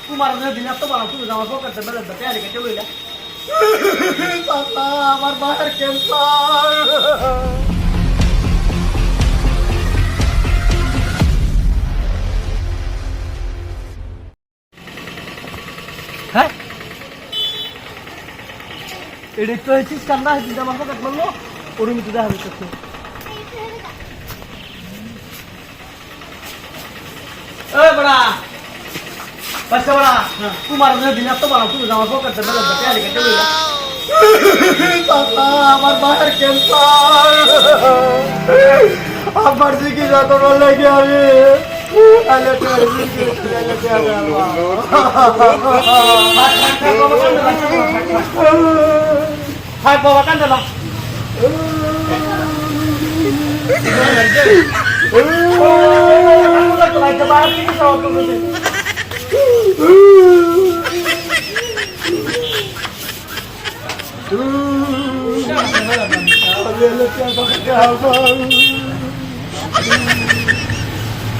তোমার দিন এত বাড়া তুমি আমার পকেটে বেড়ে দেবে আর কেটে লইলা আমার মায়ের ক্যান্সার। হ্যাঁ এটা তো হয়েছিস কান্না হয়েছিস আমার পকেট মারলো ওর মধ্যে দেখা যাচ্ছে। ए बड़ा बस बड़ा तुम्हारा जो दिन तो बड़ा तुम जाओ को करते बड़ा तैयारी करते हुए पापा हमार बाहर कैंसर अब मर्जी की जातो रोल लगे अभी अरे तेरे की ले क्या हाय बाबा कान दला like the bad things out of it.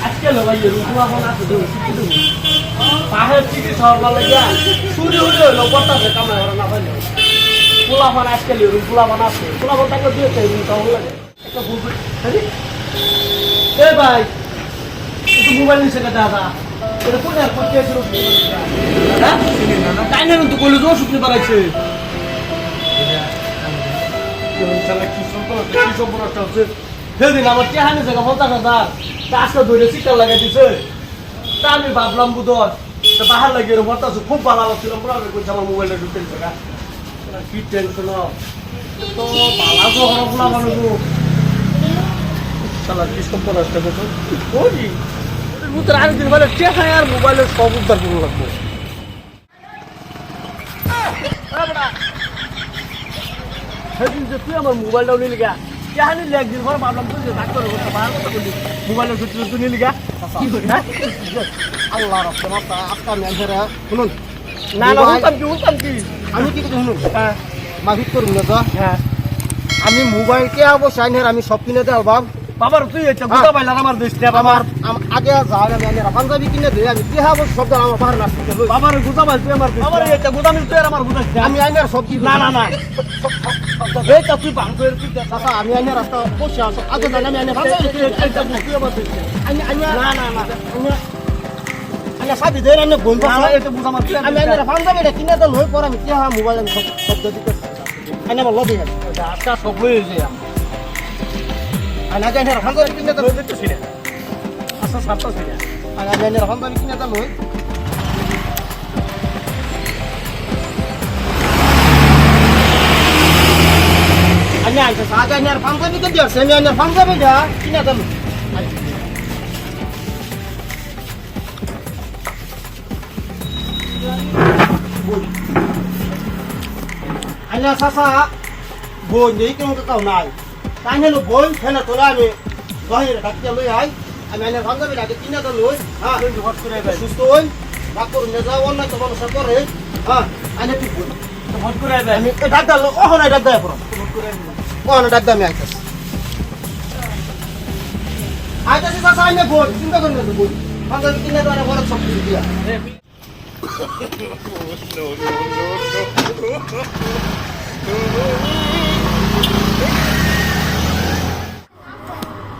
আজকাল ভাই রুকুয়া বনা তো শিখি পাহাড় থেকে সরলা লাগা সূর্য উঠে হলো পড়তাছে কামনা করে না ভাই পোলা বানা আজকাল রুকুয়া বানাছে পোলা বানাকে দিয়ে তাই রুকুয়া লাগে একটা বুঝ এ ভাই itu mobile ni saya kata ada pun yang pakai terus dah tanya untuk boleh dua sukni barai se jangan salah kisah pura terus jadi nama tiada ni saya kata kata tas tu dua desi kalau lagi desi kami bablam budor sebahar lagi rumah tu cukup balal film pura aku cuma mobile tu tentu kan kita tentu no tu balal tu orang pula mana tu salah kisah pura terus oh ni उतर आने दिन वाले क्या है यार mobile में सब उधर बोलने लगो है दिन से तू हमारा मोबाइल डाउन नहीं लगा क्या है नहीं लग दिन भर मामला तो डॉक्टर को बाहर को बोली मोबाइल में तो नहीं लगा अल्लाह रब्बना आपका मैनेजर है सुनो ना ना उल्टम की আমি কি কথা শুনুন হ্যাঁ মাফিক করুন না তো হ্যাঁ আমি মোবাইল কে আবো সাইনের আমি সব কিনে দেব বাবা বাবার তুই এটা গুতা বাইলা আমার দেশটা বাবার আগে যাওয়া আমি পাঞ্জাবি কিনে দেই আমি কি হাবো শব্দ আমার বাহার না বাবার গুতা বাই তুই আমার বাবার এটা গুতা মিল তুই আমার গুতা আমি আইনার সব কি না না না এই তো তুই বাং করে তুই দাদা আমি আইনার রাস্তা বসে আছো আগে জানা আমি আইনার তুই এটা তুই আমার দেশটা আমি না না না আমি সাবি দেই না বন্ধু না এটা বুঝা মার আমি আইনার পাঞ্জাবি এটা কিনে তো লই পর আমি কি হা মোবাইল আমি শব্দ দিতে আইনা বল লবি এটা আজকা সব হয়ে যায় আনা জানি রাখান কিনে তো লই দিতে ছিল আসা সাতটা ছিল আনা জানি রাখান কিনে তো লই আনা আইসা সাজা নিয়ার পাঞ্জাবি কে দিও সেমি আনা পাঞ্জাবি দা কিনে তো লই আনা সাসা বই নেই কেমন কাও নাই তাই হলো বই ফেলে তোলা আমি বাহিরে ডাক্তার লই আই আমি এনে ভাঙাবি ডাকে কিনা তো লই হ্যাঁ হট করে আইবে সুস্থ হই ডাক্তার নে যাও অন্য তো সমস্যা করে হ্যাঁ আইনে ঠিক বই হট করে আইবে আমি ডাক্তার লো ওহ না ডাক্তার পড়ো হট করে আইবে ওহ না ডাক্তার আমি আইতাছি আইতাছি সাসা আইনে বই চিন্তা করেন না বই ভাঙাবি কিনা তো বড় সব কিছু দিয়া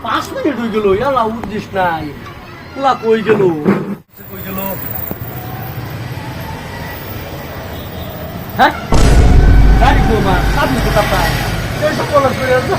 পাঁচ মিনিট হয়ে গেল ইয়ালা উঠছিস নাই পুলা কই গেল হ্যাঁ গাড়ি ঘুমা সামনে তো কাপা এইসব বলা করে আছে